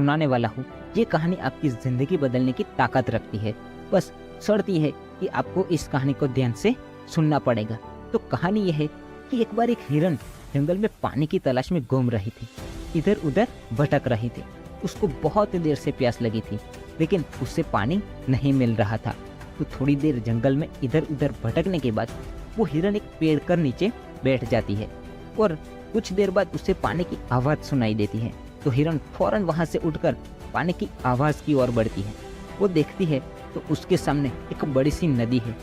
सुनाने वाला हूँ, ये कहानी आपकी ज़िंदगी बदलने की ताकत रखती है। बस शर्त ये है कि आपको इस कहानी को ध्यान से सुनना पड़ेगा। तो कहानी यह है कि एक बार एक हिरन जंगल में पानी की तलाश में घूम रही थी, इधर उधर भटक रही थी। उसको बहुत देर से प्यास लगी थी, लेकिन उससे पानी नहीं मिल रहा था। तो थोड़ी देर जंगल में इधर उधर भटकने के बाद वो हिरन एक पेड़ कर नीचे बैठ जाती है और कुछ देर बाद उसे पानी की आवाज़ सुनाई देती है। तो हिरन फौरन वहां से उठकर पानी की आवाज़ की ओर बढ़ती है। वो देखती है तो उसके सामने एक बड़ी सी नदी है।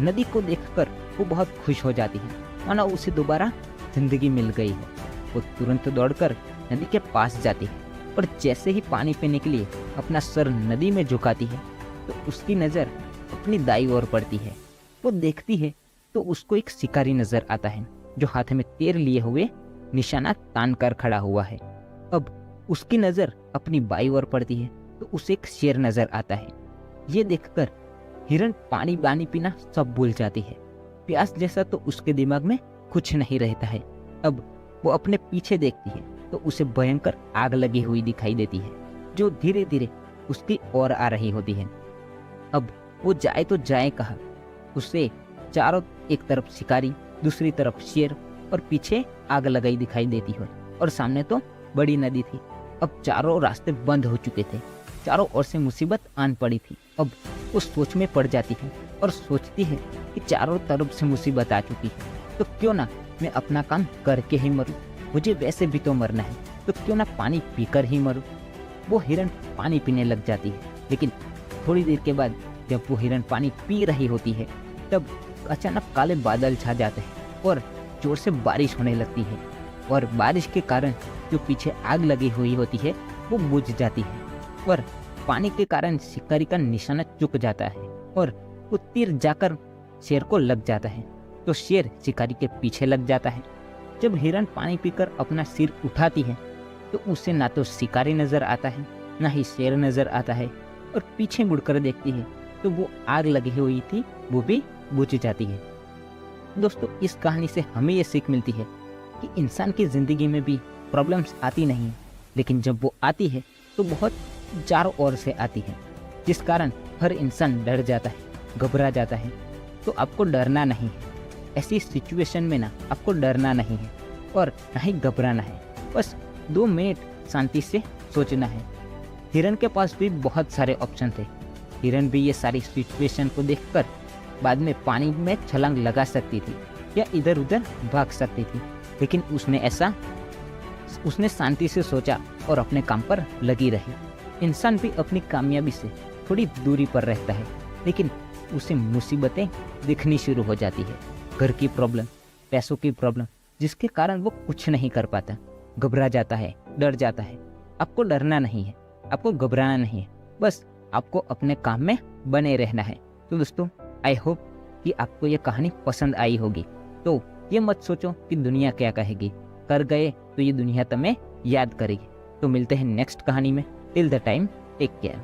नदी को देखकर वो बहुत खुश हो जाती है, मानो उसे दोबारा जिंदगी मिल गई है। वो तुरंत दौड़कर नदी के पास जाती है और जैसे ही पानी पीने के लिए अपना सर नदी में झुकाती है तो उसकी नज़र अपनी दाईं ओर पड़ती है। वो देखती है तो उसको एक शिकारी नजर आता है जो हाथ में तीर लिए हुए निशाना तान कर खड़ा हुआ है। अब उसकी नज़र अपनी बाईं ओर पड़ती है तो उसे एक शेर नजर आता है। ये देखकर हिरन पानी बानी पीना सब भूल जाती है। प्यास जैसा तो उसके दिमाग में कुछ नहीं रहता है। अब वो अपने पीछे देखती है तो उसे भयंकर आग लगी हुई दिखाई देती है जो धीरे धीरे उसकी ओर आ रही होती है। अब वो जाए तो जाए कहाँ। उसे चारों, एक तरफ शिकारी, दूसरी तरफ शेर और पीछे आग लगाई दिखाई देती है और सामने तो बड़ी नदी थी। अब चारों रास्ते बंद हो चुके थे, चारों ओर से मुसीबत आन पड़ी थी। अब वो सोच में पड़ जाती है और सोचती है कि चारों तरफ से मुसीबत आ चुकी है तो क्यों ना मैं अपना काम करके ही मरूं। मुझे वैसे भी तो मरना है तो क्यों ना पानी पीकर ही मरूं। वो हिरन पानी पीने लग जाती है, लेकिन थोड़ी देर के बाद जब वो हिरन पानी पी रही होती है तब अचानक काले बादल छा जाते हैं और जोर से बारिश होने लगती है और बारिश के कारण जो पीछे आग लगी हुई होती है वो बुझ जाती है और पानी के कारण शिकारी का निशाना चूक जाता है और वो तीर जाकर शेर को लग जाता है। तो शेर शिकारी के पीछे लग जाता है। जब हिरन पानी पीकर अपना सिर उठाती है तो उसे ना तो शिकारी नजर आता है ना ही शेर नजर आता है और पीछे मुड़कर देखती है तो वो आग लगी हुई थी वो भी बुझ जाती है। दोस्तों, इस कहानी से हमें ये सीख मिलती है कि इंसान की ज़िंदगी में भी प्रॉब्लम्स आती नहीं है, लेकिन जब वो आती है तो बहुत चारों ओर से आती है, जिस कारण हर इंसान डर जाता है, घबरा जाता है। तो आपको डरना नहीं है, ऐसी सिचुएशन में ना आपको डरना नहीं है और ना ही घबराना है। बस 2 मिनट शांति से सोचना है। हिरन के पास भी बहुत सारे ऑप्शन थे। हिरन भी ये सारी सिचुएशन को देखकर बाद में पानी में छलांग लगा सकती थी या इधर उधर भाग सकती थी, लेकिन उसने शांति से सोचा और अपने काम पर लगी रही। इंसान भी अपनी कामयाबी से थोड़ी दूरी पर रहता है, लेकिन उसे मुसीबतें दिखनी शुरू हो जाती है। घर की प्रॉब्लम, पैसों की प्रॉब्लम, जिसके कारण वो कुछ नहीं कर पाता, घबरा जाता है, डर जाता है। आपको डरना नहीं है, आपको घबराना नहीं है, बस आपको अपने काम में बने रहना है। तो दोस्तों, आई होप कि आपको ये कहानी पसंद आई होगी। तो ये मत सोचो कि दुनिया क्या कहेगी, कर गए तो ये दुनिया तुम्हें याद करेगी। तो मिलते हैं नेक्स्ट कहानी में। Till the time, take care.